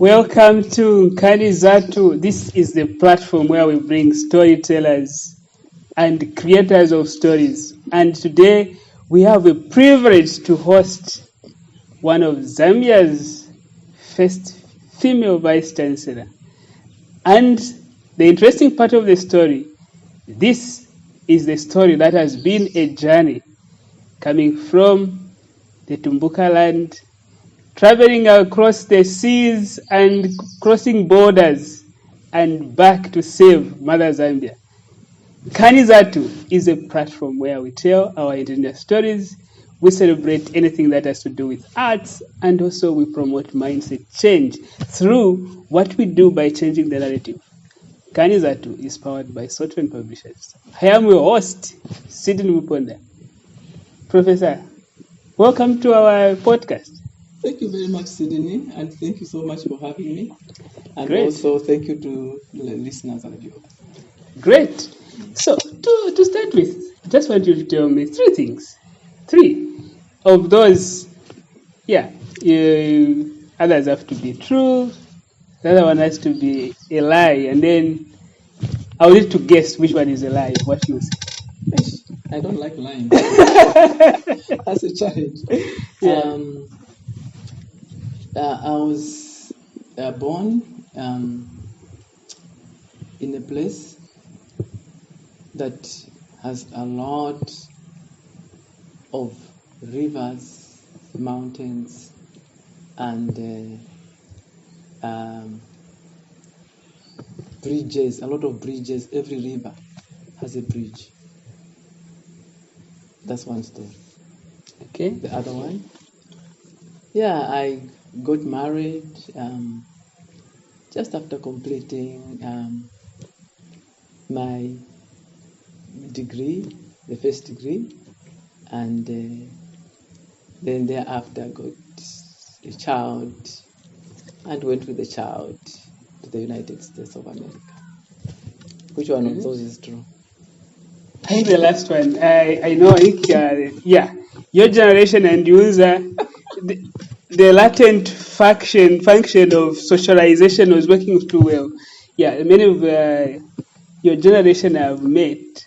Welcome to Nkani Zatu. This is the platform where we bring storytellers and creators of stories. And today we have a privilege to host one of Zambia's first female Vice Chancellor. And the interesting part of the story, this is the story that has been a journey coming from the Tumbuka land, traveling across the seas and crossing borders and back to save Mother Zambia. Nkani Zatu is a platform where we tell our indigenous stories, we celebrate anything that has to do with arts, and also we promote mindset change through what we do by changing the narrative. Nkani Zatu is powered by Sotwen Publishers. I am your host, Sidney Muponda. Professor, welcome to our podcast. Thank you very much, Sydney, and thank you so much for having me. And Great. Also, thank you to the listeners and viewers. Great. So, to start with, I just want you to tell me three things. Three of those, others have to be true, the other one has to be a lie, and then I'll need to guess which one is a lie, what you say. I don't like lying. As a child. Yeah. I was born in a place that has a lot of rivers, mountains, and bridges, a lot of bridges. Every river has a bridge. That's one story. Okay. The other one? Yeah, I got married just after completing my degree, the first degree, and then thereafter got a child and went with the child to the United States of America. Which one of those is true? I think the last one. I know. Your generation and user, the latent function of socialization was working too well. Yeah, many of your generation have met.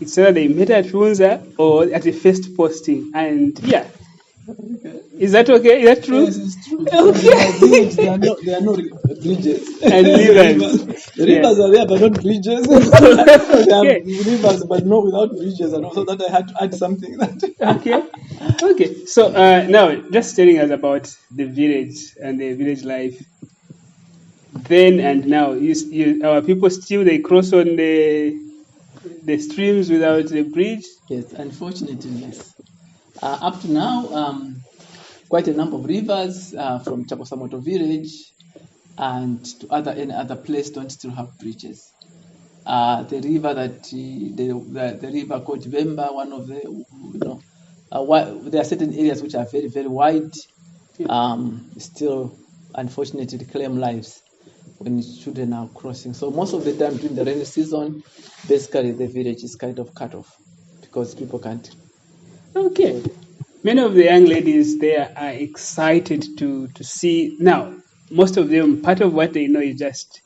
It's either they met at Runza or at the first posting, and yeah. Is that okay? Is that true? Yes, it's true. Okay. There are no bridges. And rivers. The rivers are there, but not bridges. There are rivers, but not without bridges. And also that I had to add something. Okay. So now, just telling us about the village and the village life. Then and now, our people still they cross on the streams without the bridge. Yes, unfortunately, yes. Up to now, quite a number of rivers from Chakosamoto village and to any other place don't still have bridges. The river the river called Vemba, one of the there are certain areas which are very, very wide, still unfortunately claim lives when children are crossing. So most of the time during the rainy season, basically the village is kind of cut off because people can't. Okay. Many of the young ladies there are excited to see. Now, most of them, part of what they know is just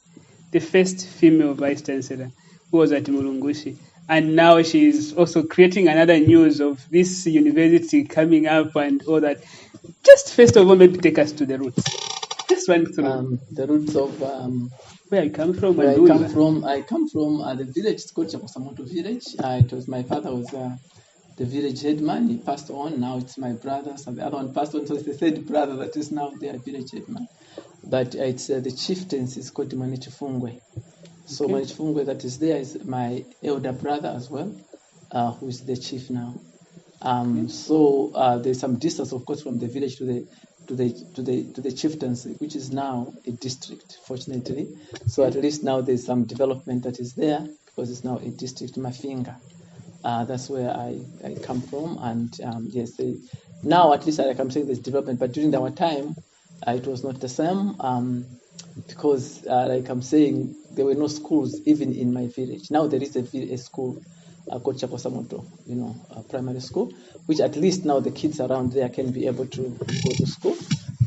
the first female Vice Chancellor who was at Mulungushi. And now she's also creating another news of this university coming up and all that. Just first of all, maybe take us to the roots. Just run through. The roots of where I come from. I come from the village. It's called Chakosamoto village. It was my father was the village headman. He passed on. Now it's my brother. So the other one passed on. So it's the third brother that is now their village headman. But it's the chieftains is called Manichifungwe. So okay. Manichifungwe that is there is my elder brother as well, who is the chief now. So there's some distance, of course, from the village to the chieftaincy, which is now a district, fortunately. So at least now there's some development that is there because it's now a district, Mafinga. That's where I come from, and yes, now at least like I'm saying there's development, but during our time, it was not the same because like I'm saying, there were no schools even in my village. Now there is a school called Chakosamoto, a primary school, which at least now the kids around there can be able to go to school.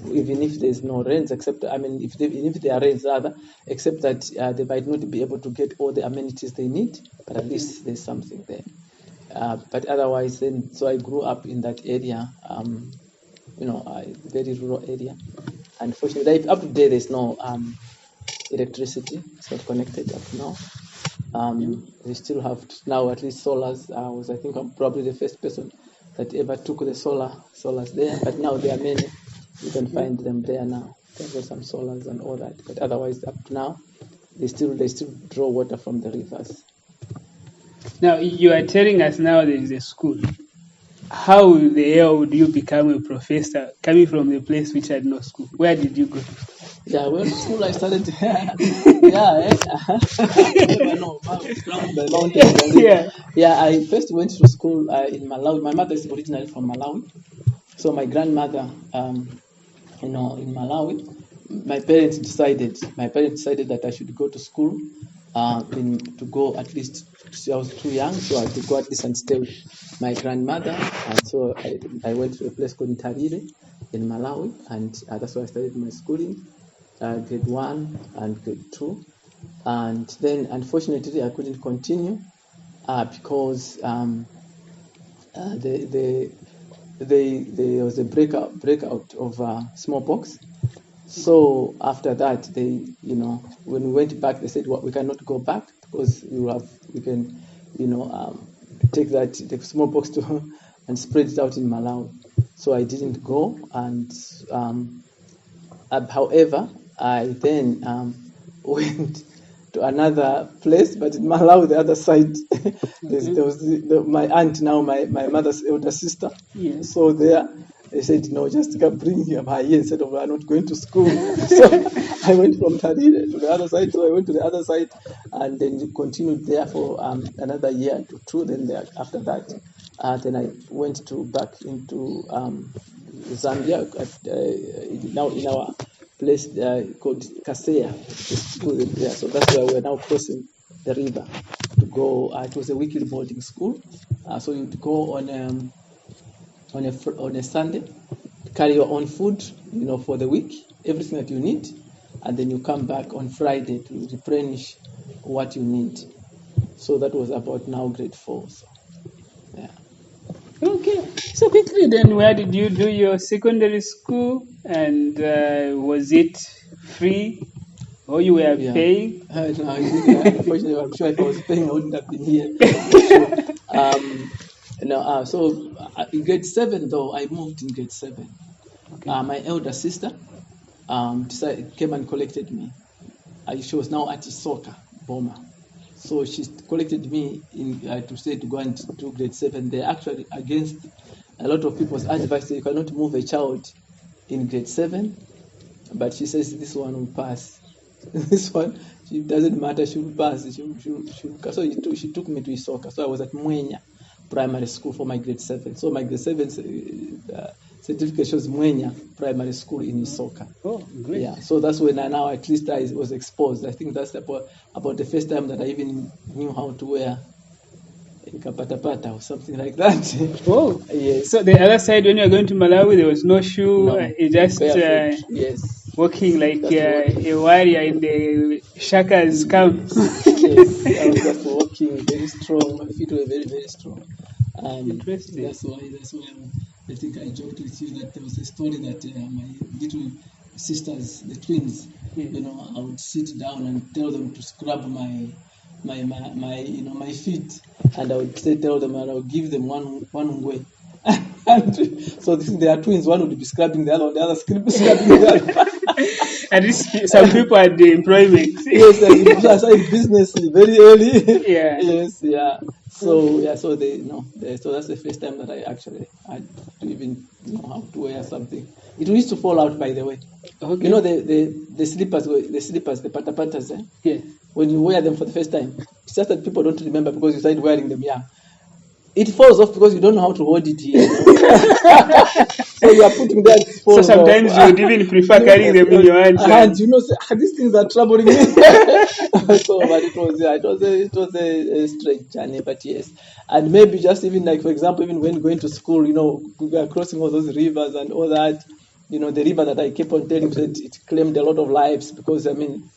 even if there's no rains, except, I mean, if there are rains rather, except that they might not be able to get all the amenities they need, but at least there's something there. But otherwise, then, so I grew up in that area, a very rural area. Unfortunately, up to date, there's no electricity. It's not connected up now. We still have now at least solars. I think I'm probably the first person that ever took the solars there. But now there are many. You can find them there now. There's some solars and all that. But otherwise, up to now, they still draw water from the rivers. Now you are telling us now there is a school. How the hell would you become a professor coming from the place which had no school? Where did you go? Yeah, well, school I started. I first went to school in Malawi. My mother is originally from Malawi, so my grandmother, in Malawi, my parents decided that I should go to school, to go at least. I was too young, so I had to go at least and stay with my grandmother, and so I went to a place called Ntarire in Malawi, and that's where I started my schooling. Grade 1 and grade 2, and then unfortunately I couldn't continue because there was a breakout of smallpox. So after that, when we went back, they said, well, we cannot go back because we can take the smallpox and spread it out in Malawi. So I didn't go, and however, I then went to another place, but in Malawi, the other side, there was my aunt, now my mother's elder sister. Yes. So there, they said, no, just bring her here instead of her not going to school. So I went from Tarire to the other side. So I went to the other side and then continued there for another year to 2. Then after that, then I went back into Zambia, now in our place called Kaseya. So that's where we're now crossing the river to go. It was a weekly boarding school. So you'd go on a Sunday, carry your own food, for the week, everything that you need, and then you come back on Friday to replenish what you need. So that was about now grade 4. So, yeah. Okay. So quickly then, where did you do your secondary school, and was it free or you were paying? No, unfortunately, I'm sure if I was paying, I wouldn't have been here. So in grade 7, though, I moved in grade 7. Okay. My elder sister came and collected me. She was now at Isoka, Boma. So she collected me to go and do grade 7. They're actually against a lot of people's advice. You cannot move a child in grade 7. But she says this one will pass. This one, it doesn't matter, she will pass. So she took me to Isoka. So I was at Mwenya Primary School for my grade 7. So my grade 7 certificate shows Mwenya Primary School in Isoka. Oh, great. Yeah, so that's when I was exposed. I think that's about the first time that I even knew how to wear a kapatapata or something like that. Oh, yes. So the other side, when you were going to Malawi, there was no shoe. No, you just yes, walking like a warrior in the Shaka's camp. Yes, I was just walking very strong. My feet were very, very strong. Interesting. That's why I think I joked with you that there was a story that my little sisters, the twins, I would sit down and tell them to scrub my feet, and I would tell them, and I would give them one way. And so they are twins. One would be scrubbing the other, the other scrubbing the other. At least some people had the employment. Yes, I started business very early. Yeah. Yes, yeah. So so that's the first time that I actually had to even know how to wear something. It used to fall out, by the way. Okay. The slippers, the patapatas. Yeah. When you wear them for the first time, it's just that people don't remember because you started wearing them young. It falls off because you don't know how to hold it here. So you are putting that. So sometimes you would even prefer carrying them in your hands. And these things are troubling me. So, but it was a strange journey, but yes. And maybe just even like, for example, even when going to school, we are crossing all those rivers and all that. the river that I kept on telling you, it claimed a lot of lives because, I mean,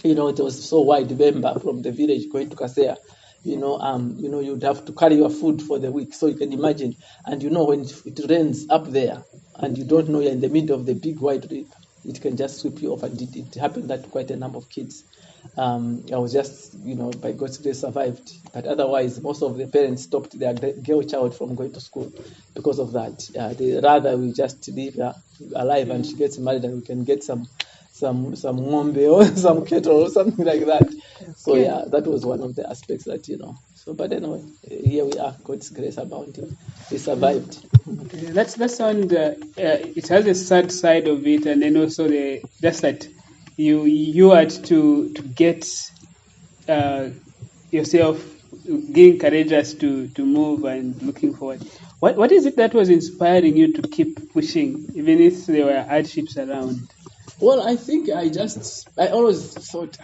it was so wide, remember, from the village going to Kasea. You'd have to carry your food for the week. So you can imagine. And when it rains up there and you don't know you're in the middle of the big wide river, it can just sweep you off. And it happened that quite a number of kids. I was just, by God's grace, survived. But otherwise, most of the parents stopped their girl child from going to school because of that. They rather we just leave her alive and she gets married and we can get some ng'ombe or some cattle or something like that. So yeah, that was one of the aspects that So, but anyway, here we are. God's grace abounding. We survived. Okay. That sound. It has a sad side of it, and then also just that you had to get yourself being courageous to move and looking forward. What is it that was inspiring you to keep pushing, even if there were hardships around? Well, I think I always thought,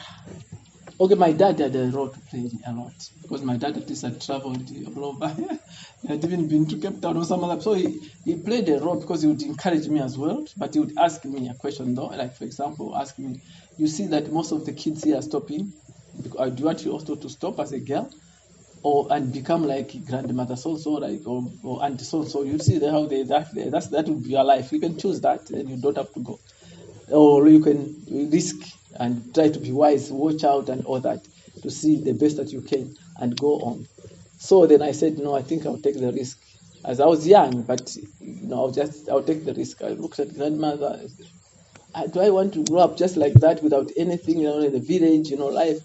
okay, my dad had a role to play a lot because my dad at least had traveled all over. He had even been to Cape Town or some other. So he played a role because he would encourage me as well. But he would ask me a question though, like for example, ask me, you see that most of the kids here are stopping. Do you want you also to stop as a girl? And become like grandmother so like or auntie so you see how that would be your life. You can choose that and you don't have to go. Or you can risk and try to be wise, watch out and all that to see the best that you can and go on. So then I said, no, I think I'll take the risk. As I was young, but I'll take the risk. I looked at grandmother. Do I want to grow up just like that without anything, in the village, life?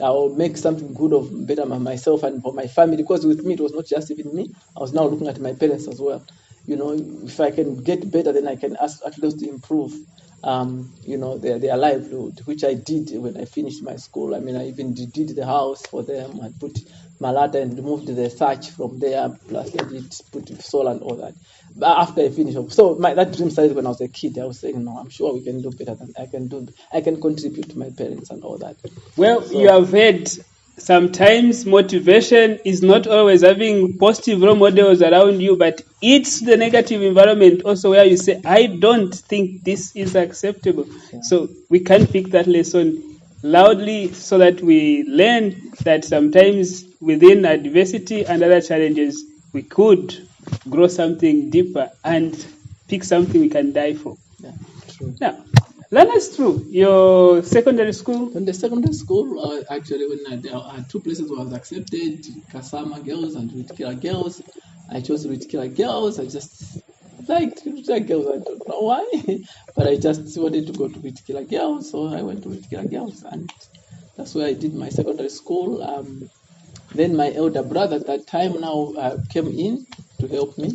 I'll make something good of better myself and for my family. Because with me, it was not just even me. I was now looking at my parents as well. If I can get better, then I can ask at least to improve. Their livelihood, which I did when I finished my school. I mean, I even did the house for them. I put malata and removed the thatch from there, plus I did put solar and all that. But after I finished, so that dream started when I was a kid. I was saying, no, I'm sure we can do better than I can do. I can contribute to my parents and all that. Well, you have heard sometimes motivation is not always having positive role models around you, but it's the negative environment also where you say, I don't think this is acceptable. Yeah. So we can pick that lesson loudly so that we learn that sometimes within adversity and other challenges, we could grow something deeper and pick something we can die for. Yeah, true. Now, learn us through your secondary school. In the secondary school, actually, when there are two places where I was accepted, Kasama girls and Ritkila girls. I chose Ritkila girls. I just liked Ritkila girls. I don't know why, but I just wanted to go to Ritkila girls, so I went to Ritkila girls, and that's where I did my secondary school. Then my elder brother at that time now came in to help me.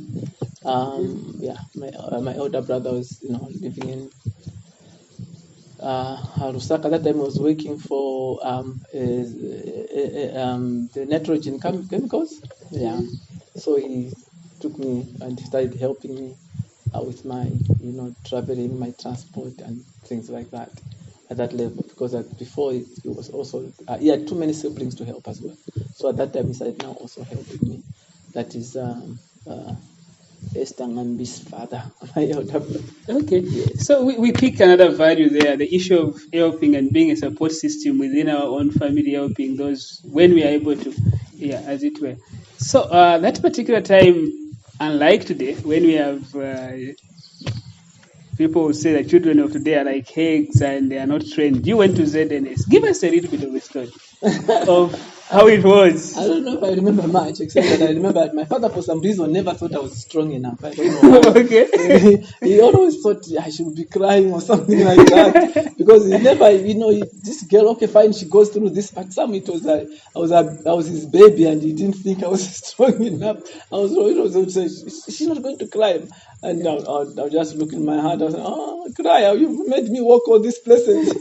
My elder brother was living in Lusaka. That time I was working for the nitrogen chemicals. Yeah. So he took me and started helping me with my, traveling, my transport and things like that at that level. Because before it was also, he had too many siblings to help as well. So at that time he started now also helping me. That is Esther Ngambi's father, my elder brother. Okay, yes. So we pick another value there, the issue of helping and being a support system within our own family, helping those when we are able to, as it were. So that particular time, unlike today, when we have people who say that children of today are like eggs and they are not trained. You went to ZNS. Give us a little bit of a story of how it was. I don't know if I remember much, except that I remember that my father, for some reason, never thought I was strong enough. I don't know. Okay. He always thought I should be crying or something like that, because he never, this girl, okay, fine, she goes through this, but some it was like I was his baby, and he didn't think I was strong enough. I was say, she's not going to climb, and I'll just look in my heart. I was like, oh, cry! You made me walk all these places.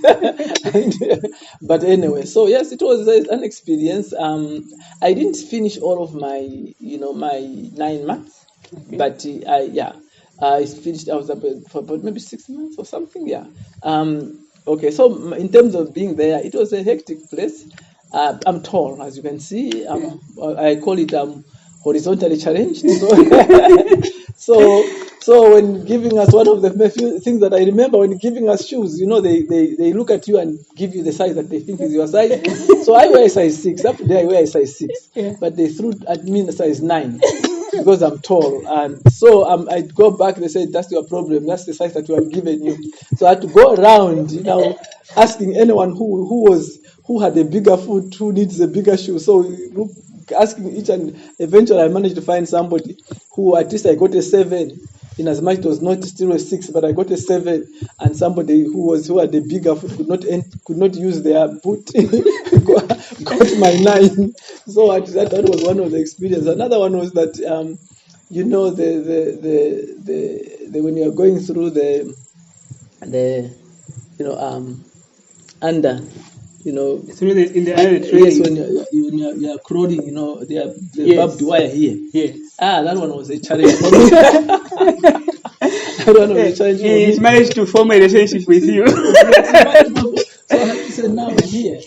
But anyway, so yes, it was an experience. I didn't finish all of my, my 9 months, okay. But I finished. I was for about maybe 6 months or something. Yeah. Okay. So in terms of being there, it was a hectic place. I'm tall, as you can see. I call it horizontally challenged. So So when giving us, one of the few things that I remember when giving us shoes, they look at you and give you the size that they think is your size. So I wear a size 6. Up there I wear a size 6. Yeah. But they threw at me a size 9 because I'm tall. And so I go back, they said, that's your problem. That's the size that we have given you. So I had to go around, asking anyone who had a bigger foot, who needs a bigger shoe. So asking each, and eventually I managed to find somebody who at least I got a 7, in as much it was not still a 6, but I got a 7, and somebody who had a bigger foot could not use their boot got my 9. So that was one of the experiences. Another one was that when you are going through under, through in the other train. Yes, when you're crawling, the Yes. barbed wire here. Yes. That one was a challenge for me. That one was a challenge for me. He managed to form a relationship with you. So I had to say, now here, to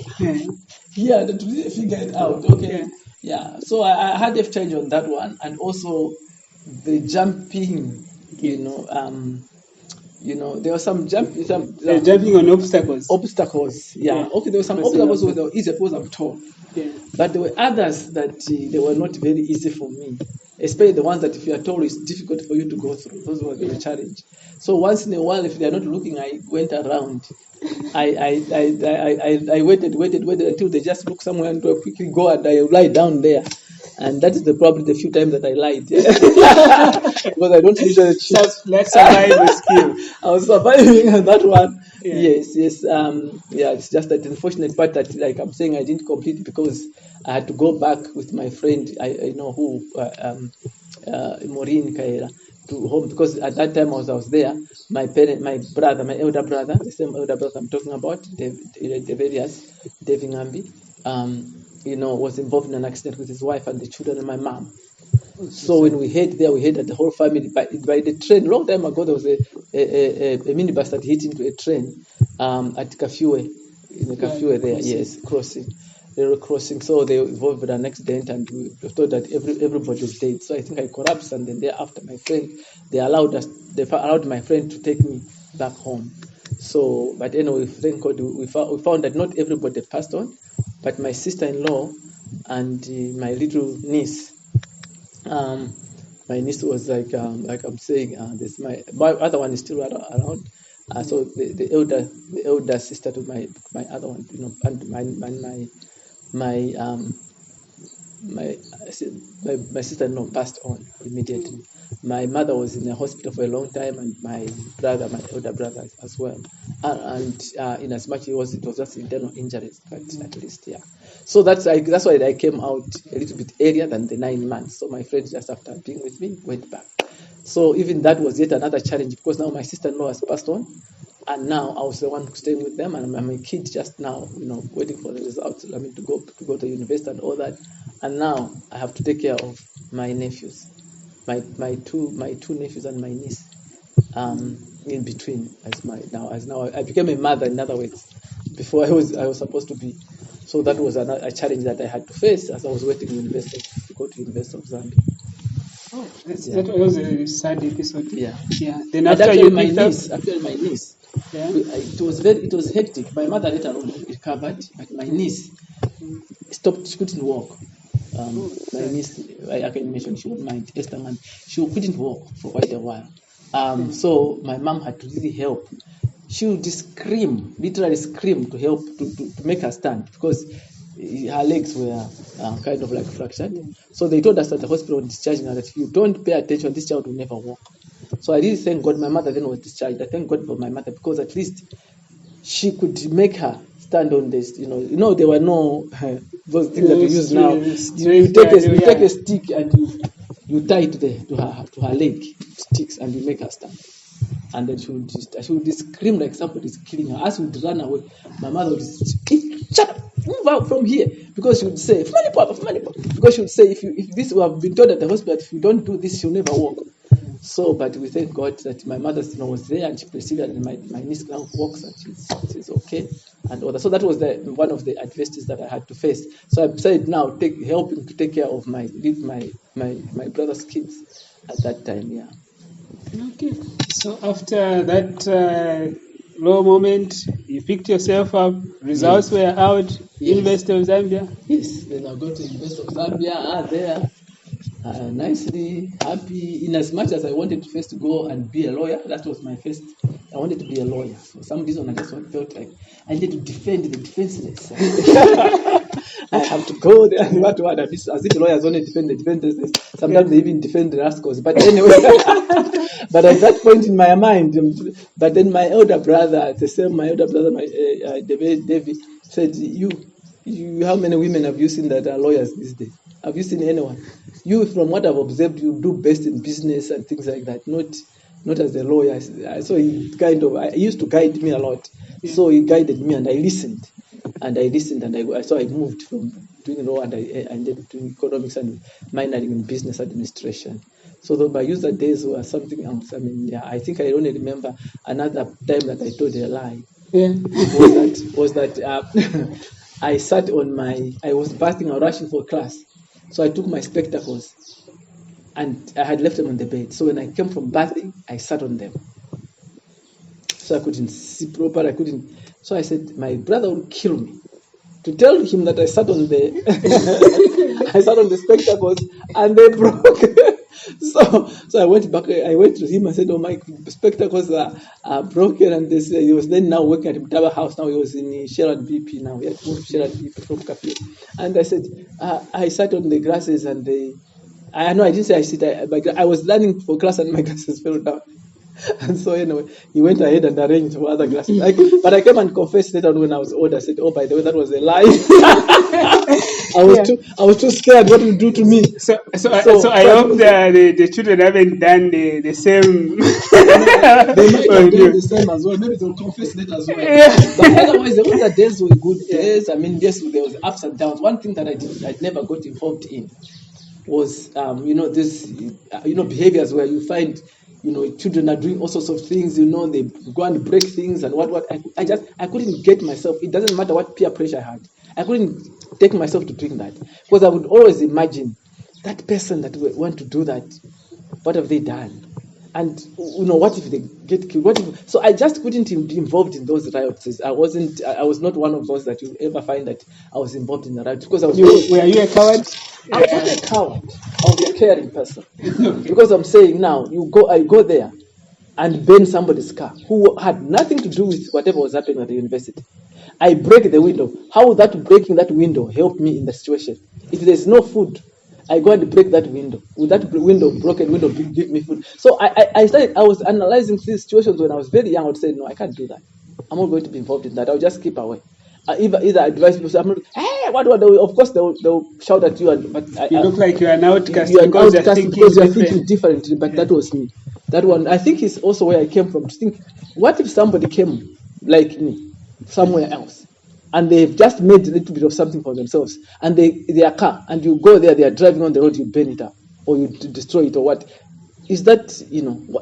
really figure it out. Okay. Yeah. So I had a challenge on that one, and also the jumping. There was some jumping on obstacles. Obstacles, yeah. Okay, there were some obstacles that were easy because I'm tall. Yeah. But there were others that they were not very easy for me, especially the ones that if you are tall, it's difficult for you to go through. Those were the challenge. So once in a while, if they are not looking, I went around. I waited until they just look somewhere and I quickly go and I lie down there. And that is probably the few times that I lied. Because I don't usually cheat. Let's survive the skill. I was surviving that one. Yeah. Yes. It's just that unfortunate part that, like I'm saying, I didn't complete because I had to go back with my friend, I know who, Maureen Kaira, to home, because at that time I was there. My elder brother, the same elder brother I'm talking about, the various David Ngambi, was involved in an accident with his wife and the children and my mom. So when we head there, we headed the whole family by the train. Long time ago, there was a minibus that hit into a train at Kafue, in the Kafue there, yes, crossing. They were crossing, so they were involved with an accident, and we thought that everybody was dead. So I think I collapsed, and then thereafter, my friend, they allowed my friend to take me back home. So, but anyway, thank God, we found that not everybody passed on, but my sister-in-law and my little niece. My niece was like I'm saying, my other one is still around. So the elder sister to my other one, and my sister-in-law passed on immediately. My mother was in the hospital for a long time, and my elder brother as well. And in as much it was just internal injuries, but at least, yeah. So that's why I came out a little bit earlier than the 9 months. So my friend, just after being with me, went back. So even that was yet another challenge, because now my sister-in-law has passed on, and now I was the one staying with them, and I'm a kid just now, waiting for the results. I mean, to go to university and all that. And now I have to take care of my nephews, my two nephews and my niece. In between, as now I became a mother. In other words, before I was supposed to be. So that was a challenge that I had to face as I was waiting to go to University of Zambia. Oh, that was a sad episode. Yeah. Then after you my niece, yeah. It was hectic. My mother later on recovered, but my niece stopped. She couldn't walk. My niece, I can mention, she wouldn't mind. Esther Man, she couldn't walk for quite a while. So my mom had to really help. She would literally scream to help to make her stand, because her legs were kind of like fractured. So they told us at the hospital when discharging her that if you don't pay attention, this child will never walk. So I really thank God my mother then was discharged. I thank God for my mother, because at least she could make her stand on this. There were no those things that we use now. You take a stick and you tie it to her leg, sticks, and you make her stand. And then she would scream like somebody's killing her. As we would run away, my mother would shut up, move out from here, because she would say, because she would say, if this we have been told at the hospital, if you don't do this, you'll never walk. So, but we thank God that my mother was there, and she proceeded, and my niece now walks, and she's okay, and all that. So that was one of the adversities that I had to face. So I decided now helping to take care of my brother's kids at that time. Yeah. Okay. So after that low moment, you picked yourself up. Results Yes. were out. Yes. University of Zambia. Yes. Then I got to University of Zambia. There. Nicely, happy, in as much as I wanted to first go and be a lawyer. That was my first. I wanted to be a lawyer. For some reason, I just felt like I needed to defend the defenseless. I have to go there and what as if lawyers only defend the defenseless. Sometimes they even defend the rascals. But anyway, but at that point in my mind, but then my elder brother, my elder brother, David, said, you, how many women have you seen that are lawyers these days? Have you seen anyone? You, from what I've observed, you do best in business and things like that, not as a lawyer. So he used to guide me a lot. Yeah. So he guided me, and I listened, and so I moved from doing law, and I ended doing economics and minoring in business administration. So my user days were something else. I mean, yeah, I think I only remember another time that I told a lie. Yeah. was that I sat on I was bathing or rushing for class. So I took my spectacles and I had left them on the bed. So when I came from bathing, I sat on them. So I couldn't see proper, So I said, my brother would kill me. To tell him that I sat on the spectacles and they broke. So I went back, I went to him and said, oh, my spectacles are broken. And he was then now working at Mtaba House. Now he was in Sherrod BP now. He had moved to Sherrod BP from Cafe. And I said, I sat on the grasses and I didn't say I sit. I was learning for class and my glasses fell down. And so anyway, he went ahead and arranged for other glasses. But I came and confessed later on when I was older. I said, oh, by the way, that was a lie. I was too scared what it would do to me. So I hope the children haven't done the same. They might have done the same as well. Maybe they'll confess later as well. Yeah. But otherwise, the older days were good days. I mean, yes, there was ups and downs. One thing that I never got involved in was, this, behaviors where you find, children are doing all sorts of things, they go and break things and what. I couldn't get myself. It doesn't matter what peer pressure I had. I couldn't take myself to doing that because I would always imagine that person that would want to do that. What have they done? And what if they get killed? So I just couldn't be involved in those riots. I was not one of those that you ever find that I was involved in the riots because I was. Were you a coward? I was not a coward. I was a caring person. Because I'm saying now, I go there and burn somebody's car who had nothing to do with whatever was happening at the university. I break the window. How would that breaking that window help me in the situation? If there's no food, I go and break that window. Would that broken window give me food? So I was analyzing these situations when I was very young. I would say, no, I can't do that. I'm not going to be involved in that. I'll just keep away. Either advise people, say, I'm not, hey, what? Of course, they'll shout at you. But you look like you're an outcast because you're thinking differently. But that was me. That one, I think, is also where I came from. To think, what if somebody came like me somewhere else, and they've just made a little bit of something for themselves, and their car, and you go there, they are driving on the road, you burn it up, or you destroy it, or what? Is that,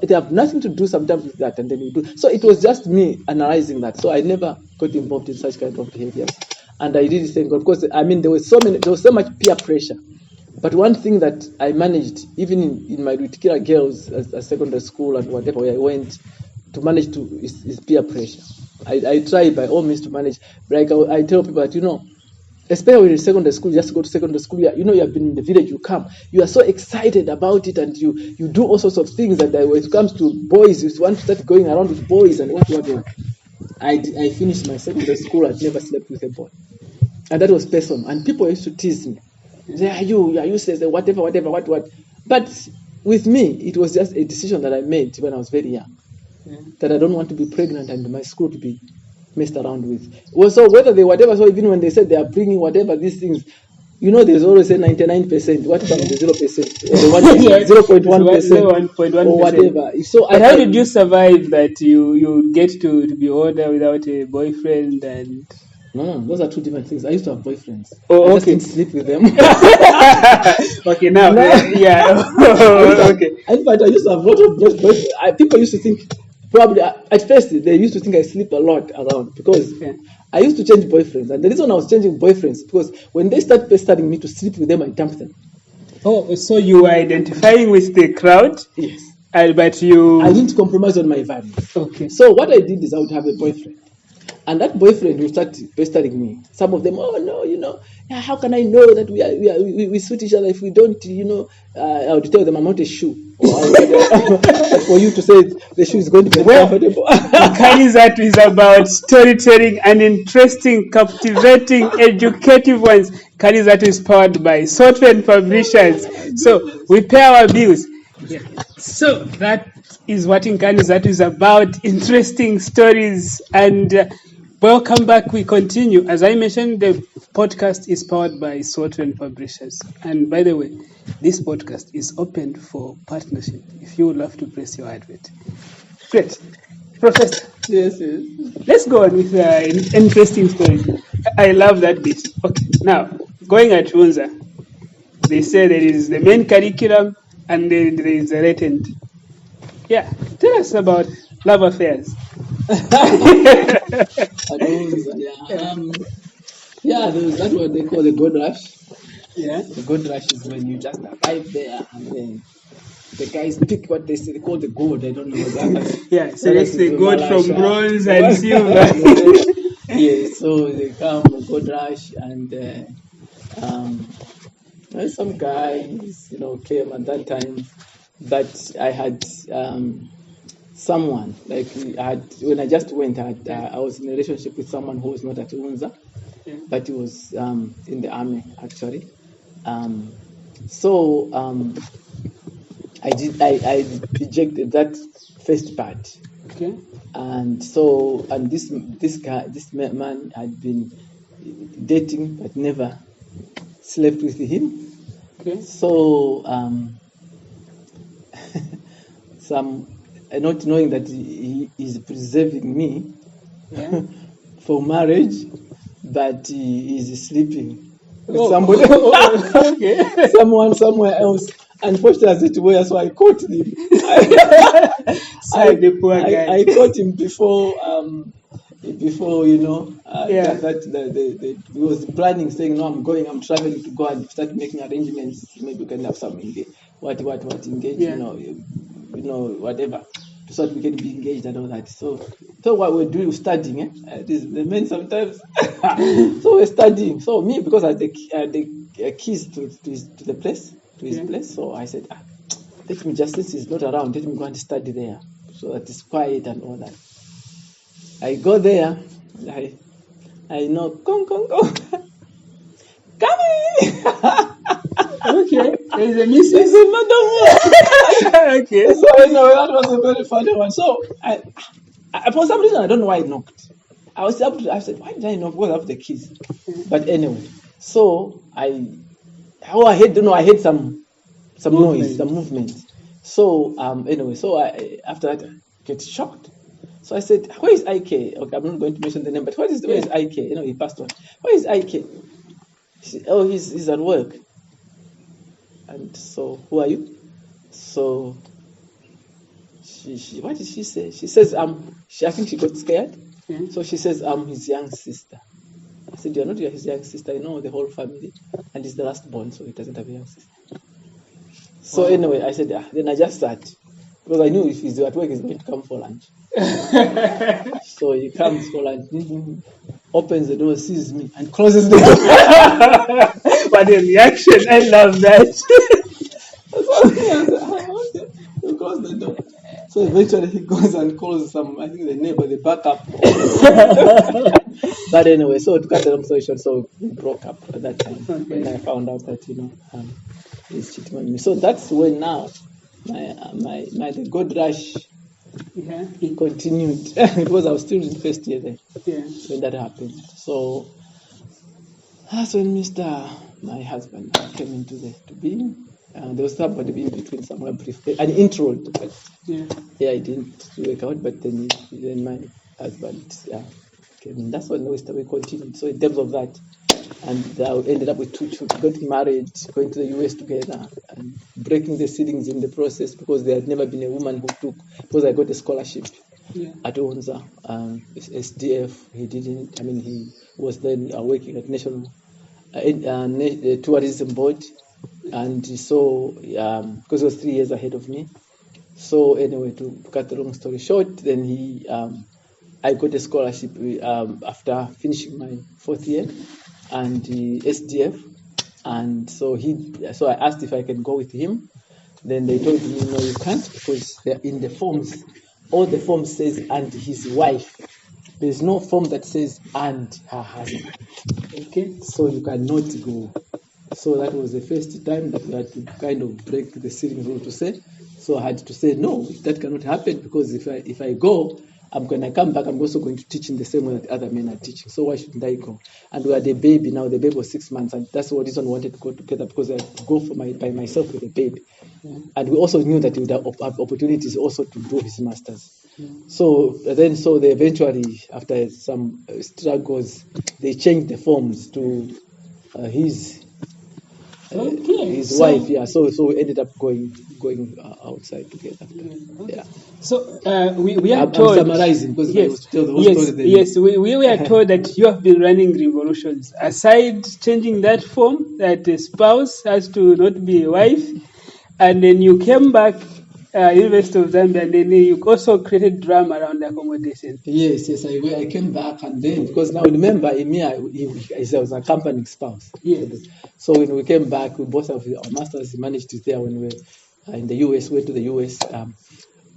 they have nothing to do sometimes with that, and then you do. So it was just me analyzing that. So I never got involved in such kind of behaviors. And I really thank God, because, there was so much peer pressure. But one thing that I managed, even in my Rutikira girls, as secondary school and whatever where I went, to manage is peer pressure. I try by all means to manage. Like I tell people that, especially in secondary school, just go to secondary school. You have been in the village, you come. You are so excited about it, and you do all sorts of things. And when it comes to boys, you want to start going around with boys and whatever. I finished my secondary school. I'd never slept with a boy, and that was personal. And people used to tease me. Say, are you say whatever, what? But with me, it was just a decision that I made when I was very young. Yeah. That I don't want to be pregnant and my school to be messed around with. Well, so whether so even when they said they are bringing whatever these things, there's always a 99%. What about the 0%? Or the 0.1%? Or whatever. So how did you survive that you get to be older without a boyfriend and... No, those are two different things. I used to have boyfriends. Oh, I just didn't sleep with them. Okay, now, yeah. Okay. In fact, I used to have a lot of boyfriends. People used to think, probably, at first, they used to think I sleep a lot around because I used to change boyfriends. And the reason I was changing boyfriends, because when they started pestering me to sleep with them, I dumped them. Oh, so you were identifying with the crowd? Yes. But you... I didn't compromise on my values. Okay. So what I did is I would have a boyfriend. And that boyfriend will start pestering me. Some of them, oh no, how can I know that we suit each other if we don't, I would tell them I'm not a shoe. But for you to say the shoe is going to be comfortable. Kanizatu is about storytelling and interesting, captivating, educative ones. Kanizatu is powered by software publishers. So we pay our bills. Yeah. So that is what Kanizatu is about, interesting stories. And welcome back. We continue. As I mentioned, the podcast is powered by software publishers. And by the way, this podcast is open for partnership if you would love to press your advert. Great. Professor. Yes. Let's go on with an interesting story. I love that bit. Okay. Now, going at Unza, they say there is the main curriculum and then there is a latent. Yeah. Tell us about love affairs. That's what they call the gold rush. Yeah. The gold rush is when you just arrive there and then the guys pick what they say. They call the gold. I don't know what that is. Yeah, so let's say gold from bronze and silver. Yeah, so they come gold rush and some guys, came at that time. But I had someone when I just went. I was in a relationship with someone who was not at UNZA, but he was in the army actually. I rejected that first part. Okay. And this man had been dating but never slept with him. Okay. So not knowing that he is preserving me for marriage, but he is sleeping with somebody. Okay. Someone somewhere else. Unfortunately, so I caught him. The poor guy. I caught him before he was planning, saying, "No, I'm traveling to go and start making arrangements. Maybe we can have some engage, whatever, so that we can be engaged and all that." So what we're doing, studying. The men sometimes. So we're studying. So me, because I had the keys to the place. To his place, so I said, let me just, since he's not around, let me go and study there, so that it's quiet and all that. I go there, I know, come, come in. Okay, there's a missus. There's a madam. Okay. So anyway, that was a very funny one. So I for some reason I don't know why I knocked. I said, why did I knock? Because I have the keys. But anyway, so I heard some noise, some movement. So anyway, so after that I get shocked. So I said, where is IK? Okay, I'm not going to mention the name, but where is IK? He passed on. Where is IK? He's at work. And so, who are you? So she what did she say? She says I think she got scared. So she says I'm his young sister. I said, you're not his young sister, the whole family, and he's the last born, so he doesn't have a young sister. So anyway, I said, then I just sat, because I knew if he's at work, he's going to come for lunch. So he comes for lunch, opens the door, sees me, and closes the door. What a reaction, I love that. He closed the door. So eventually he goes and calls the neighbor, the backup. But anyway, so to cut the long story short, so we broke up at that time when I found out that he's cheating on me. So that's when now the gold rush he continued because I was still in first year then when that happened. So that's when my husband came into the being. There was somebody in between somewhere brief, an intro, but I didn't work out. But then my husband came in. That's when we continued. So in terms of that, and I ended up with 2 children, got married, going to the US together, and breaking the ceilings in the process because there had never been a woman who took. Because I got a scholarship at ONZA, SDF. He didn't. I mean, he was then working at National Tourism Board. And so, because he was 3 years ahead of me, So anyway, to cut the long story short, then I got a scholarship after finishing my 4th year and the SDF, and so I asked if I can go with him. Then they told me, no, you can't, because in the forms, all the forms says and his wife. There's no form that says and her husband. Okay, so you cannot go. So that was the first time that we had to kind of break the ceiling rule to say. So I had to say, no, that cannot happen, because if I go, when I come back, I'm also going to teach in the same way that other men are teaching. So why shouldn't I go? And we had a baby now. The baby was 6 months, and that's what reason we wanted to go together, because I had to go by myself with the baby. And we also knew that he would have opportunities also to do his masters. So they eventually, after some struggles, they changed the forms to his wife. Yeah. So we ended up going outside together. Yeah. So we are I'm told. summarizing because I was to tell the whole story. Then. Yes. We were told that you have been running revolutions. Aside changing that form, that a spouse has to not be a wife, and then you came back, University of Zambia, and then you also created drama around accommodation. Yes. I came back, and then, because now remember, Emir, he was a accompanying spouse. Yes. So when we came back, we both have our masters managed to there when we were in the US. Went to the US.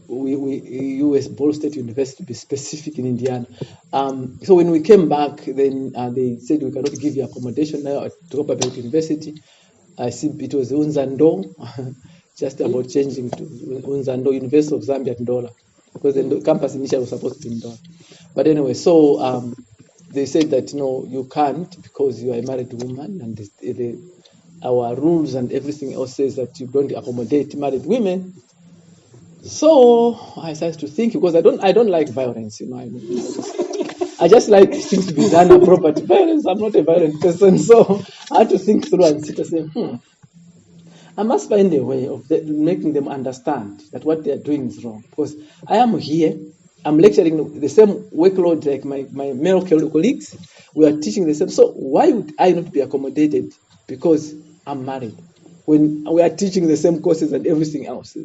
US Ball State University, to be specific, in Indiana. So when we came back, then they said we cannot give you accommodation now at Tokopabelt University. I see it was Unzando, just about changing to Unzando, University of Zambia in Ndola, because the campus initially was supposed to be in Ndola. But anyway, so they said that no, you can't, because you are a married woman, and our rules and everything else says that you don't accommodate married women. So I started to think, because I don't like violence, I just like things to be done appropriate. Violence, I'm not a violent person, so I had to think through and sit and say, I must find a way of making them understand that what they are doing is wrong. Because I am here, I'm lecturing the same workload like my male colleagues. We are teaching the same. So why would I not be accommodated because I'm married when we are teaching the same courses and everything else?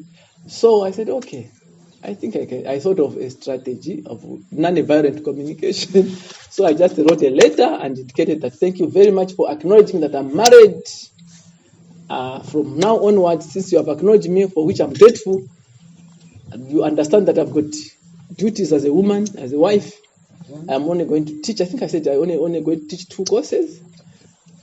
So I said, okay, I think I can. I thought of a strategy of non-violent communication. So I just wrote a letter and indicated that thank you very much for acknowledging that I'm married. From now onwards, since you have acknowledged me, for which I'm grateful, you understand that I've got duties as a woman, as a wife. I'm only going to teach. I think I said I only going to teach 2 courses.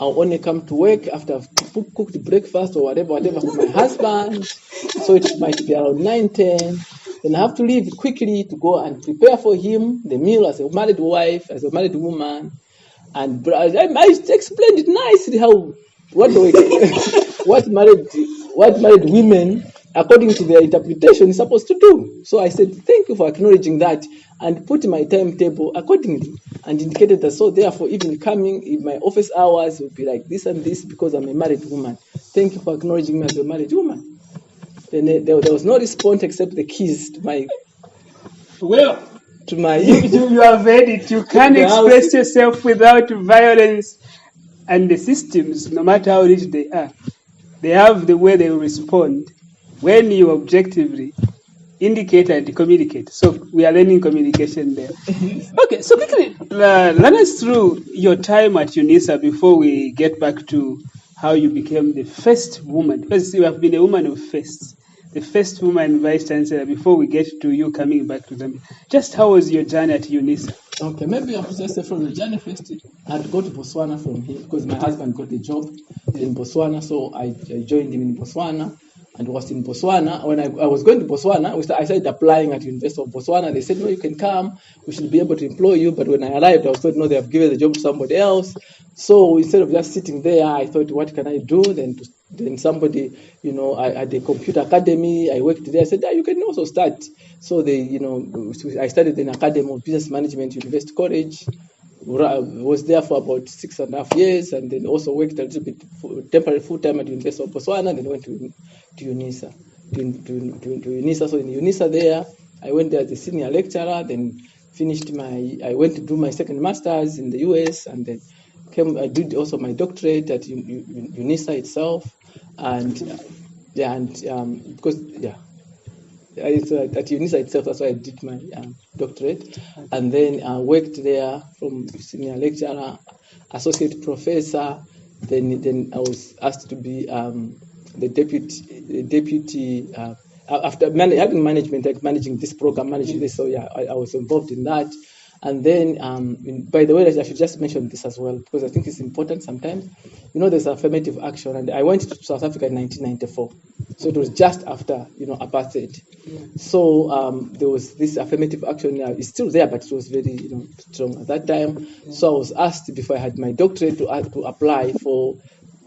I'll only come to work after I've cooked breakfast or whatever for my husband. So it might be around 9:10. Then I have to leave quickly to go and prepare for him the meal as a married wife, as a married woman. And I explained it nicely how what married women, according to their interpretation, is supposed to do. So I said, thank you for acknowledging that, and put my timetable accordingly, and indicated that, so therefore, even coming in my office hours will be like this and this, because I'm a married woman. Thank you for acknowledging me as a married woman. Then there was no response except the keys to my... Well, to my... you have heard it. You can't express yourself without violence. And the systems, no matter how rich they are, they have the way they will respond when you objectively indicate and communicate. So we are learning communication there. Okay, so quickly, run us through your time at UNISA before we get back to how you became the first woman, because you have been a woman of firsts, the first woman Vice Chancellor, before we get to you coming back to Zambia. Just how was your journey at UNISA? Okay, maybe I have to say from the journey first. I had to go to Botswana from here because my husband got a job in Botswana, so I joined him in Botswana and was in Botswana. When I was going to Botswana, I started applying at University of Botswana. They said, no, you can come. We should be able to employ you. But when I arrived, I was told, no, they have given the job to somebody else. So instead of just sitting there, I thought, what can I do? Then somebody, at the computer academy, I worked there. I said, you can also start. So I started in Academy of Business Management, University College. Was there for about 6.5 years, and then also worked a little bit temporary full-time at the University of Botswana, and then went to UNISA. To UNISA. So in UNISA there, I went there as a senior lecturer, then I went to do my second master's in the US, and then I did also my doctorate at UNISA itself, at UNISA itself. That's where I did my doctorate, and then I worked there from senior lecturer, associate professor. Then I was asked to be the deputy. After having management, like managing this program, managing this. So yeah, I was involved in that. And then, by the way, I should just mention this as well, because I think it's important sometimes. There's affirmative action, and I went to South Africa in 1994. So it was just after, apartheid. Yeah. So there was this affirmative action. It's still there, but it was very, strong at that time. Yeah. So I was asked before I had my doctorate to apply for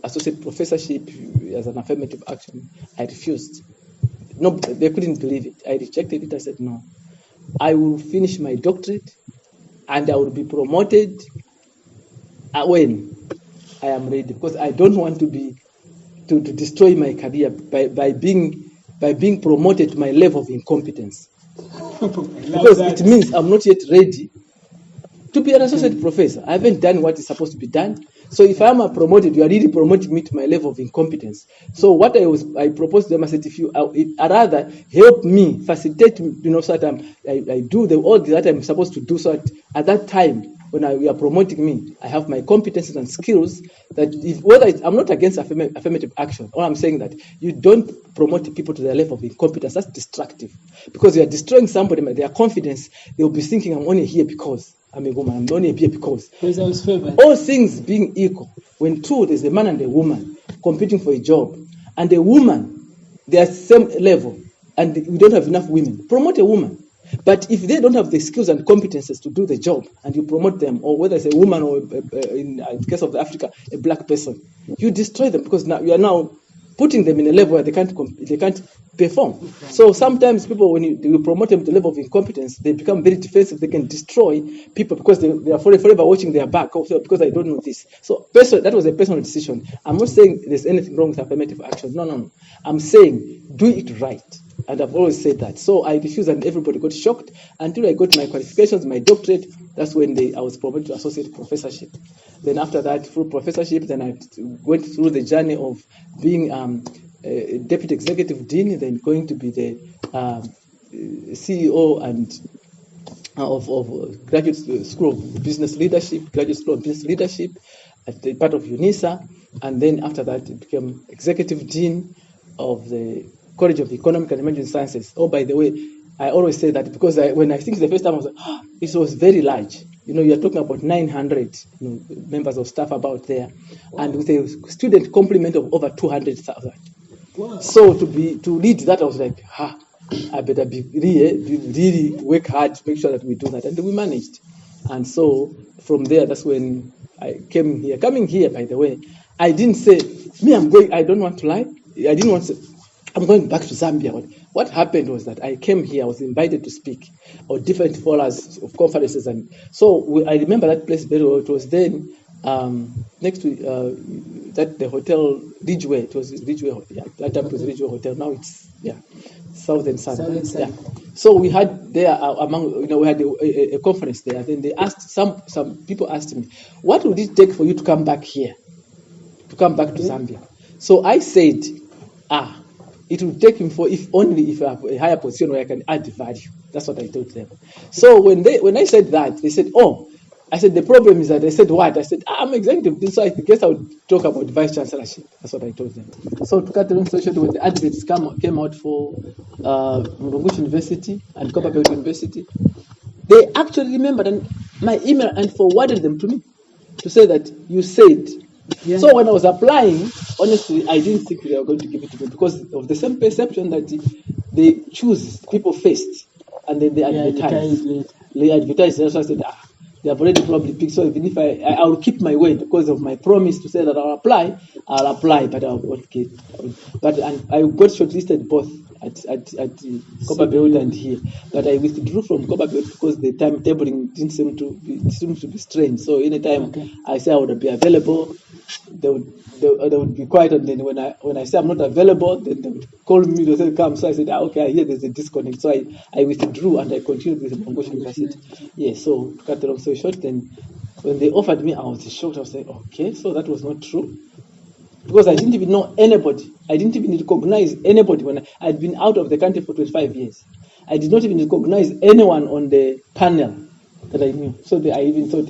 associate professorship as an affirmative action. I refused. No, they couldn't believe it. I rejected it. I said, no, I will finish my doctorate and I will be promoted when I am ready, because I don't want to destroy my career by being promoted to my level of incompetence. Because it means I'm not yet ready to be an associate professor. I haven't done what is supposed to be done. So if I'm promoted, you are really promoting me to my level of incompetence. So what I proposed to them, I said, if you rather help me, facilitate, so that I do all that I'm supposed to do, so that at that time when you are promoting me, I have my competences and skills. That I'm not against affirmative action. All I'm saying that you don't promote people to their level of incompetence. That's destructive, because you are destroying somebody, their confidence. They will be thinking, I'm only here because I'm a woman. I'm only here because. All things being equal, when there's a man and a woman competing for a job, and a woman, they are same level, and we don't have enough women, promote a woman. But if they don't have the skills and competences to do the job, and you promote them, or whether it's a woman or in the case of Africa, a black person, you destroy them, because now you are now putting them in a level where they can't perform. So sometimes people, when you promote them to the level of incompetence, they become very defensive. They can destroy people because they are forever watching their back, also because I don't know this. So that was a personal decision. I'm not saying there's anything wrong with affirmative action. No. I'm saying do it right. And I've always said that. So I refused, and everybody got shocked until I got my qualifications, my doctorate. That's when I was promoted to associate professorship. Then after that, through professorship, then I went through the journey of being deputy executive dean, then going to be the CEO and of Graduate School of Business Leadership, at the part of UNISA. And then after that, I became executive dean of the College of Economic and Management Sciences. Oh, by the way, I always say that because when I think the first time I was like, it was very large. You're talking about 900 members of staff about there, and with a student complement of over 200,000. Wow. So to lead that, I was like, I better really work hard to make sure that we do that, and we managed. And so from there, that's when I came here. Coming here, by the way, I didn't say I don't want to lie. I didn't want to say, I'm going back to Zambia. What happened was that I came here, I was invited to speak on different forums of conferences. And so I remember that place very well. It was then next to the hotel Ridgeway. It was Ridgeway. Yeah, that time it was Ridgeway Hotel. Now it's Southern Sun. Yeah. So we had there we had a conference there. Then they asked some people asked me, what would it take for you to come back here, to come back to Zambia? So I said, it will take him if I have a higher position where I can add value. That's what I told them. So when I said that, they said, I said, the problem is that they said what? I said, I'm executive, so I guess I would talk about Vice Chancellorship. That's what I told them. So to cut the long story short, when the adverts came out for Murungushi University and Copperbelt University, they actually remembered my email and forwarded them to me to say that you said. Yeah. So when I was applying, honestly, I didn't think they were going to give it to me because of the same perception that they choose people first and then they advertise. They advertise. So I said, they have already probably picked. So even if I will keep my word because of my promise to say that I'll apply, but I won't get. But I got shortlisted both at Copperbelt and here. But I withdrew from Copperbelt because the timetabling didn't seem to be strange. So anytime I say I would be available, they would be quiet, and then when I say I'm not available, then they would call me, they say come. So I said, okay, I hear there's a disconnect. So I withdrew and I continued with Murungushi University. Yeah, so to cut the long story short, then when they offered me, I was shocked. I was like, okay, so that was not true. because I didn't even know anybody. I didn't even recognize anybody when I'd been out of the country for 25 years. I did not even recognize anyone on the panel that I knew. So I even thought,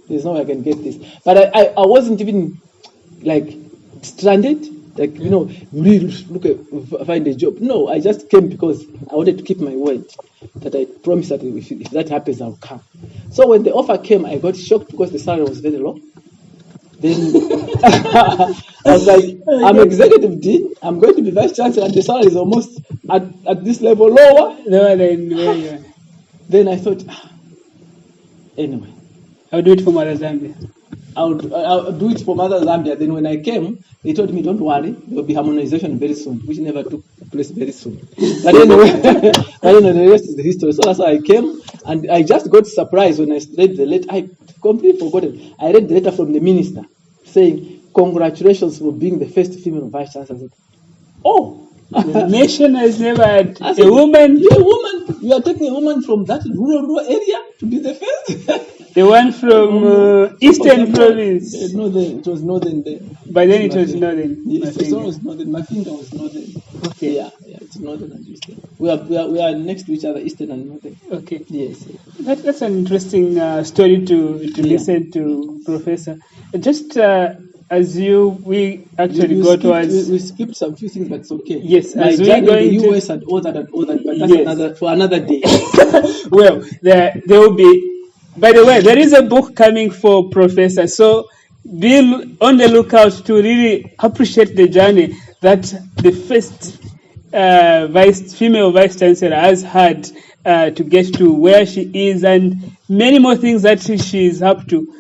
there's no way I can get this. But I wasn't even like stranded, like, really find a job. No, I just came because I wanted to keep my word that I promised that if that happens, I'll come. So when the offer came, I got shocked because the salary was very low. Then I was like, I'm executive dean, I'm going to be vice chancellor, and the salary is almost at this level lower than where you are. Then I thought, anyway, I'll do it for Mother Zambia. I'll do it for Mother Zambia. Then when I came, they told me, don't worry, there will be harmonization very soon, which never took place very soon. But anyway, the rest is the history. So that's why I came, and I just got surprised when I read the letter. I completely forgotten. I read the letter from the minister saying, congratulations for being the first female vice chancellor. I said, oh! The nation has never had a woman. You're a woman. You are taking a woman from that rural area to be the first. The one from Eastern Province. Northern. It was northern there. By then it was northern. Yes, it was northern. My finger was northern. Okay. Yeah, it's northern and eastern. We are next to each other, eastern and northern. Okay. Yes. That's an interesting story to listen to, Professor. Just we skipped some few things, but it's okay. Yes, as we going the US and all that, but that's for another day. Well, there will be. By the way, there is a book coming for Professor, so be on the lookout to really appreciate the journey that the first female vice chancellor has had to get to where she is, and many more things that she is up to.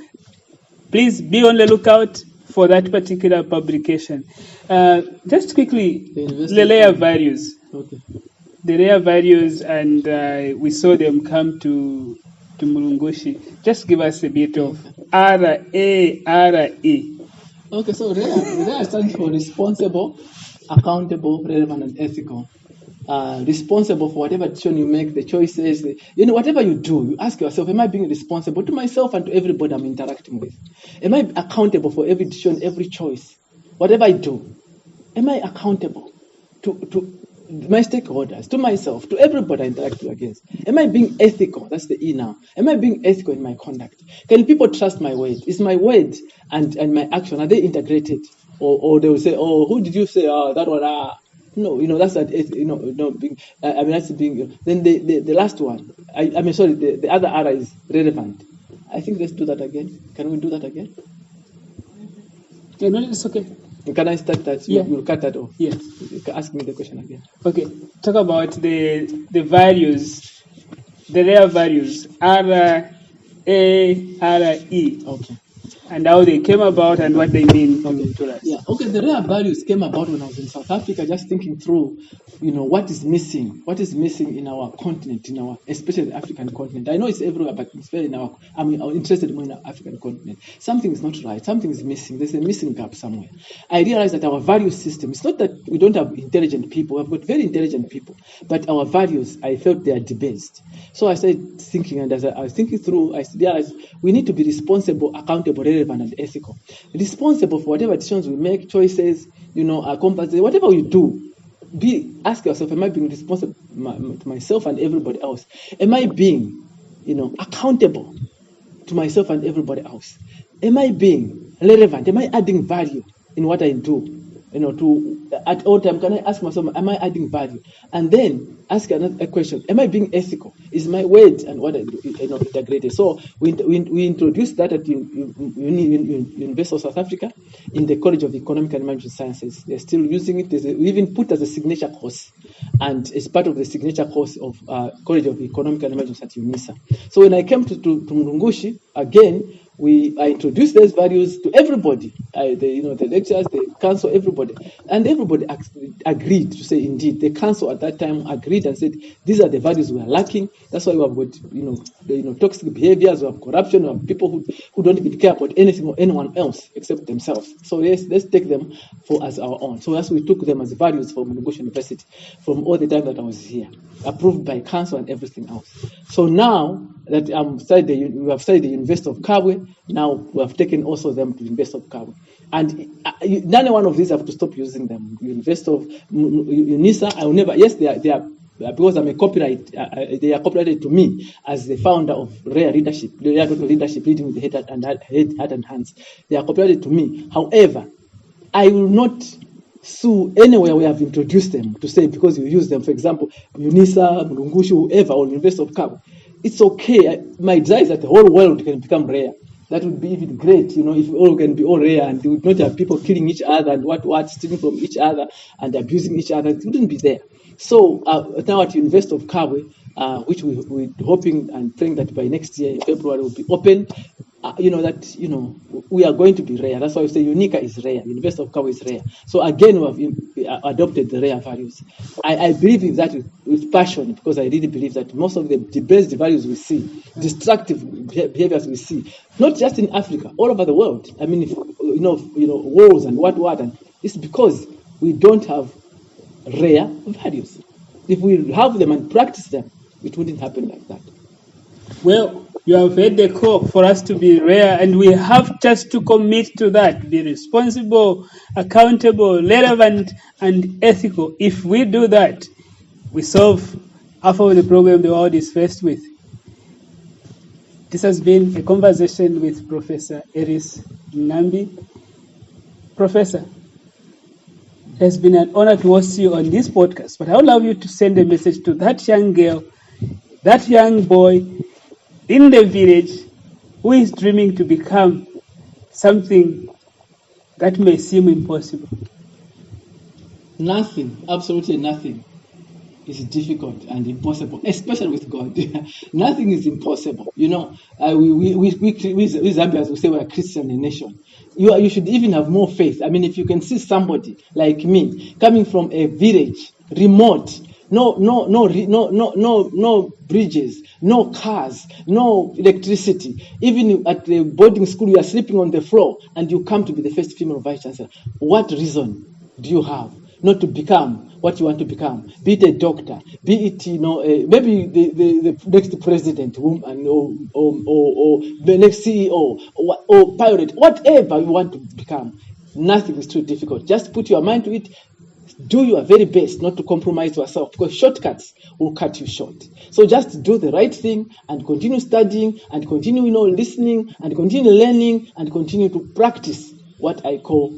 Please be on the lookout for that particular publication. Just quickly, the layer values. Okay. The layer values, and we saw them come to Mulungushi. Just give us a bit of RARE. Okay, so RARE stands for responsible, accountable, relevant, and ethical. Responsible for whatever decision you make, the choices, whatever you do, you ask yourself, am I being responsible to myself and to everybody I'm interacting with? Am I accountable for every decision, every choice? Whatever I do, am I accountable to my stakeholders, to myself, to everybody I interact against? Am I being ethical? That's the E now. Am I being ethical in my conduct? Can people trust my word? Is my word and my action, are they integrated? Or they will say, oh, who did you say? Oh, that one, No, that's that. That's being. Then the last one. The other R is relevant. I think let's do that again. Can we do that again? Yeah, no, it's okay. Can I start that? Yeah. You'll cut that off. Yes. You can ask me the question again. Okay. Talk about the values, the rare values, RARE. Okay. And how they came about and what they mean to us. Yeah. Okay. The rare values came about when I was in South Africa, just thinking through, what is missing in our continent, especially the African continent. I know it's everywhere, but it's very I'm interested more in the African continent. Something is not right. Something is missing. There's a missing gap somewhere. I realized that our value system, it's not that we don't have intelligent people. We've got very intelligent people, but our values, I felt they are debased. So I started thinking, and as I was thinking through, I realized we need to be responsible, accountable, relevant, and ethical. Responsible for whatever decisions we make, choices, compasses, whatever we do. Ask yourself, am I being responsible to myself and everybody else? Am I being, accountable to myself and everybody else? Am I being relevant? Am I adding value in what I do? At all time, can I ask myself, am I adding value? And then ask another question, am I being ethical? Is my word and what I do integrated? So we introduced that at University of South Africa in the College of Economic and Management Sciences. They're still using it. We even put as a signature course, and it's part of the signature course of College of Economic and Management at UNISA. So when I came to Mulungushi, again, I introduced those values to everybody, the lecturers, the council, everybody. And everybody agreed to say, indeed, the council at that time agreed and said, these are the values we are lacking. That's why we have got, toxic behaviors, we have corruption, we have people who don't even care about anything or anyone else except themselves. So let's take them as our own. So that's why we took them as values from Mungushi University from all the time that I was here, approved by council and everything else. So now that we have started the University of Kabwe, now we have taken also them to University of Kabwe. And none one of these have to stop using them. University of UNISA, I will never, yes, they are because I'm a copyright, they are copyrighted to me as the founder of Rare Leadership, Rare Leadership Leading with the Head and Hands. They are copyrighted to me. However, I will not sue anywhere we have introduced them to say because you use them, for example, UNISA, Murungushu, whoever, or University of Kabwe. It's okay. My desire is that the whole world can become rare. That would be even great, if all can be all rare and we would not have people killing each other and what stealing from each other and abusing each other. It wouldn't be there. So now at University of Kabwe, which we're hoping and praying that by next year, February, will be open, we are going to be rare. That's why we say Unica is rare. University of Kabwe is rare. So again, we have adopted the rare values. I believe in that with passion because I really believe that most of the best values we see, destructive behaviors we see, not just in Africa, all over the world. I mean, wars and what, and it's because we don't have rare values. If we have them and practice them, it wouldn't happen like that. Well, you have heard the call for us to be rare, and we have just to commit to that, be responsible, accountable, relevant, and ethical. If we do that, we solve half of the problem the world is faced with. This has been a conversation with Professor Hellicy Ngambi. Professor, it has been an honor to host you on this podcast, but I would love you to send a message to that young girl, that young boy in the village who is dreaming to become something that may seem impossible. Nothing, absolutely nothing is difficult and impossible, especially with God. Nothing is impossible. We Zambians, we say we're a Christian nation. You should even have more faith. I mean, if you can see somebody like me coming from a village, remote, no bridges, no cars, no electricity. Even at the boarding school, you are sleeping on the floor, and you come to be the first female vice chancellor. What reason do you have not to become what you want to become? Be it a doctor, be it maybe the next president, or the next CEO, or pilot, whatever you want to become. Nothing is too difficult. Just put your mind to it. Do your very best not to compromise yourself, because shortcuts will cut you short. So just do the right thing and continue studying and continue listening and continue learning and continue to practice what I call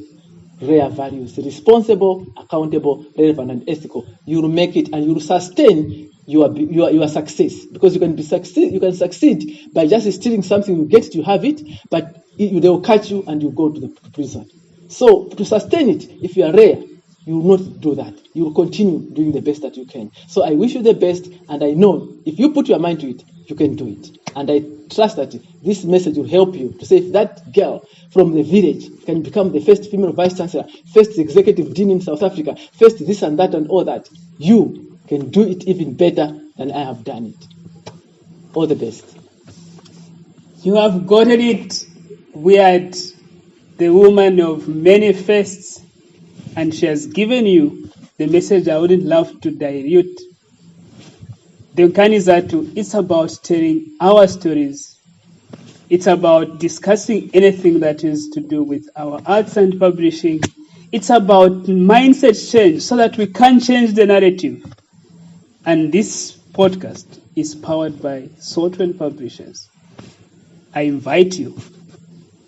rare values: responsible, accountable, relevant, and ethical. You will make it and you will sustain your success, because you can succeed by just stealing something. You get it, you have it, but they will catch you and you go to the prison. So to sustain it, if you are rare, you will not do that. You will continue doing the best that you can. So I wish you the best, and I know if you put your mind to it, you can do it. And I trust that this message will help you to say, if that girl from the village can become the first female vice chancellor, first executive dean in South Africa, first this and that and all that, you can do it even better than I have done it. All the best. You have gotten it. We are the woman of many firsts, and she has given you the message I wouldn't love to dilute. The Nkanizatu, it's about telling our stories. It's about discussing anything that is to do with our arts and publishing. It's about mindset change so that we can change the narrative. And this podcast is powered by Saltwen Publishers. I invite you,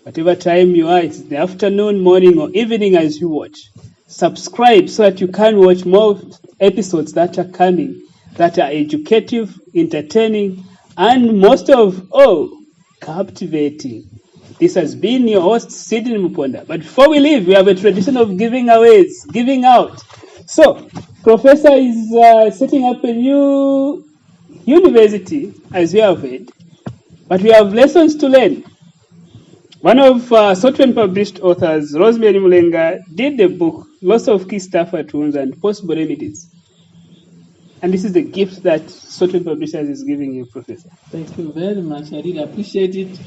whatever time you are, it's the afternoon, morning, or evening as you watch, subscribe so that you can watch more episodes that are coming, that are educative, entertaining, and most of all, captivating. This has been your host, Sidney Muponda. But before we leave, we have a tradition of giving out. So, Professor is setting up a new university, as we have heard, but we have lessons to learn. One of Saltwen published authors, Rosemary Mulenga, did the book lots of key staffer tools, and possible remedies. And this is the gift that Software Publishers is giving you, Professor. Thank you very much. I really appreciate it.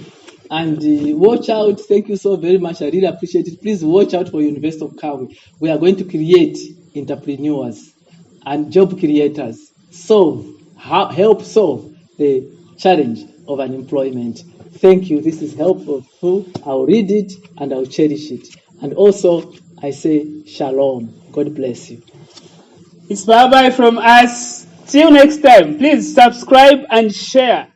And watch out. Thank you so very much. I really appreciate it. Please watch out for University of Kawe. We are going to create entrepreneurs and job creators. Help solve the challenge of unemployment. Thank you. This is helpful. I'll read it and I'll cherish it. And also, I say shalom. God bless you. It's bye-bye from us. Till next time. Please subscribe and share.